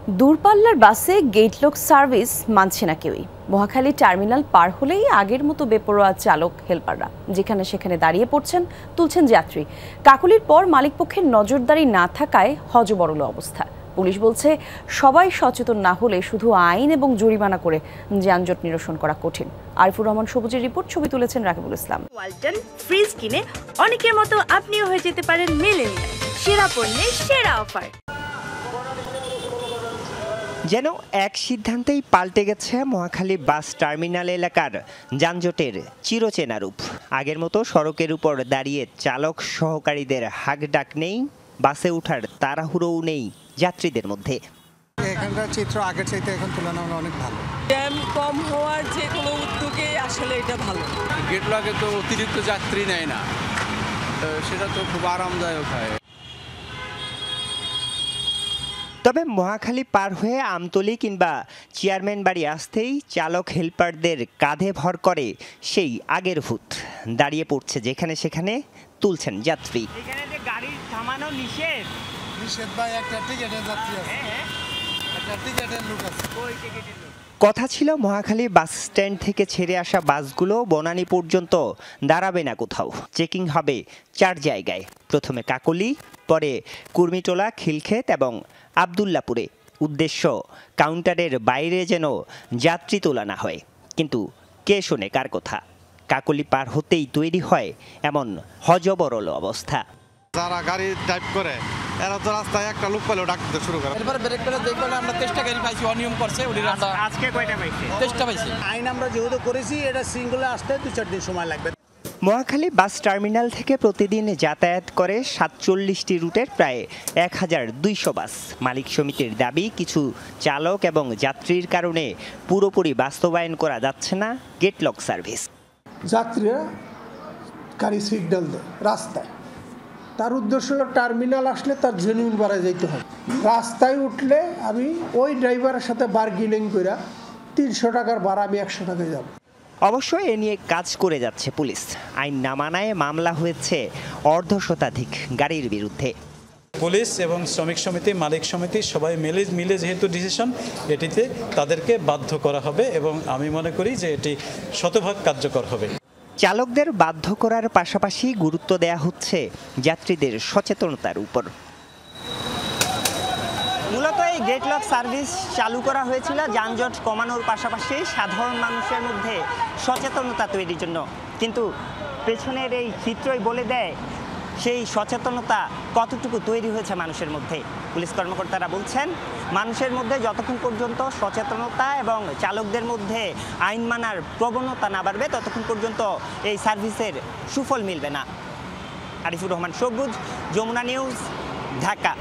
দূরপাল্লার বাসে gate lock service মানছে না কেউই। মহাখালী টার্মিনাল পার হলেই আগের মতো বেপরোয়া চালক হেলপাররা যেখানে সেখানে দাঁড়িয়ে পড়ছেন, তুলছেন যাত্রী। কাকলির পর মালিকপক্ষের নজরদারি না থাকায় হযবরল অবস্থা। পুলিশ বলছে সবাই সচেতন না হলে শুধু আইন এবং জরিমানা করে যানজট নিরসন করা কঠিন। আরিফুর রহমান সবুজের রিপোর্ট, ছবি তুলেছেন রাকিবুল ইসলাম। ওয়ালটন ফ্রিজ কিনে অনেকের মতো আপনিও হয়ে যেতে পারেন মিলেনিয়াল। সেরা পণ্যের সেরা অফার। যেন এক সিদ্ধান্তেই পাল্টে গেছে মহাখালী বাস টার্মিনাল এলাকার যানজটের চিরচেনা রূপ। আগের মতো সড়কের উপর দাঁড়িয়ে চালক সহকারীদের হাঁকডাক নেই, বাসে ওঠার তাড়াহুড়োও নেই যাত্রীদের মধ্যে। এখানকার চিত্র আগের চাইতে এখন তুলনামূলক অনেক ভালো। জ্যাম কম হওয়ার যে কোনো উদ্যোগে আসলে এটা ভালো। গেটলকে তো অতিরিক্ত যাত্রী নেয় না, সেটা তো খুব আরামদায়ক হয়। তবে মহাখালী পার হয়ে আমতলী কিংবা চেয়ারম্যান বাড়ি আসতেই চালক হেল্পারদের কাঁধে ভর করে সেই আগের ভূত। দাঁড়িয়ে পড়ছে যেখানে সেখানে, তুলছেন যাত্রী। এখানে যে গাড়ি থামানো নিষেধ ভাই, একটা টিকেটের যাত্রী আছে, একটা টিকেটের লোক আছে। কথা ছিল মহাখালী বাস স্ট্যান্ড থেকে ছেড়ে আসা বাসগুলো বনানী পর্যন্ত দাঁড়াবে না কোথাও, চেকিং হবে 4 জায়গায়। প্রথমে কাকলী, পরে কুর্মিটোলা, খিলক্ষেত এবং আবদুল্লাপুরে। উদ্দেশ্য কাউন্টারের বাইরে যেন যাত্রী তোলা না হয়। কিন্তু কে শোনে কার কথা? কাকলী পার হতেই তৈরি হয় এমন হযবরল অবস্থা। যারা গাড়ি টাইপ করে এরা তো রাস্তায় একটা লোক পেলেও ডাকতে শুরু করে। এরপর ব্রেক করে দেখলে আমরা 23টা গাড়ি পাইছি, অনিয়ম করছে। আজকে কয়টা পাইছি? 23টা পাইছি। আইন আমরা যেহেতু করেছি, এটা সিঙ্গলে আসতে 2-4 দিন সময় লাগবে। মহাখালী বাস টার্মিনাল থেকে প্রতিদিন যাতায়াত করে 47টি রুটের প্রায় 1200 বাস। মালিক সমিতির দাবি, কিছু চালক এবং যাত্রীর কারণে পুরোপুরি বাস্তবায়ন করা যাচ্ছে না গেটলক সার্ভিস। যাত্রীরা গাড়ি সিগন্যাল দেয় রাস্তায়, তার উদ্দেশ্য হলো টার্মিনাল আসলে তার জেনুইন বাড়ায় যেতে হয়। রাস্তায় উঠলে আমি ওই ড্রাইভারের সাথে বার্গেনিং করে 300 টাকার ভাড়া আমি 100 টাকায় যাব। অবশ্যই এ নিয়ে কাজ করে যাচ্ছে পুলিশ। আইন না মানায় মামলা হয়েছে অর্ধশতাধিক গাড়ির বিরুদ্ধে। পুলিশ এবং শ্রমিক সমিতি, মালিক সমিতি সবাই মিলে যেহেতু ডিসিশন, এটিতে তাদেরকে বাধ্য করা হবে এবং আমি মনে করি যে এটি শতভাগ কার্যকর হবে। চালকদের বাধ্য করার পাশাপাশি গুরুত্ব দেয়া হচ্ছে যাত্রীদের সচেতনতার উপর। মূলত এই গেটলক সার্ভিস চালু করা হয়েছিল যানজট কমানোর পাশাপাশি সাধারণ মানুষের মধ্যে সচেতনতা তৈরির জন্য। কিন্তু পেছনের এই চিত্রই বলে দেয় সেই সচেতনতা কতটুকু তৈরি হয়েছে মানুষের মধ্যে। পুলিশ কর্মকর্তারা বলছেন, মানুষের মধ্যে যতক্ষণ পর্যন্ত সচেতনতা এবং চালকদের মধ্যে আইন মানার প্রবণতা না বাড়বে, ততক্ষণ পর্যন্ত এই সার্ভিসের সুফল মিলবে না। আরিফুর রহমান সবুজ, যমুনা নিউজ, ঢাকা।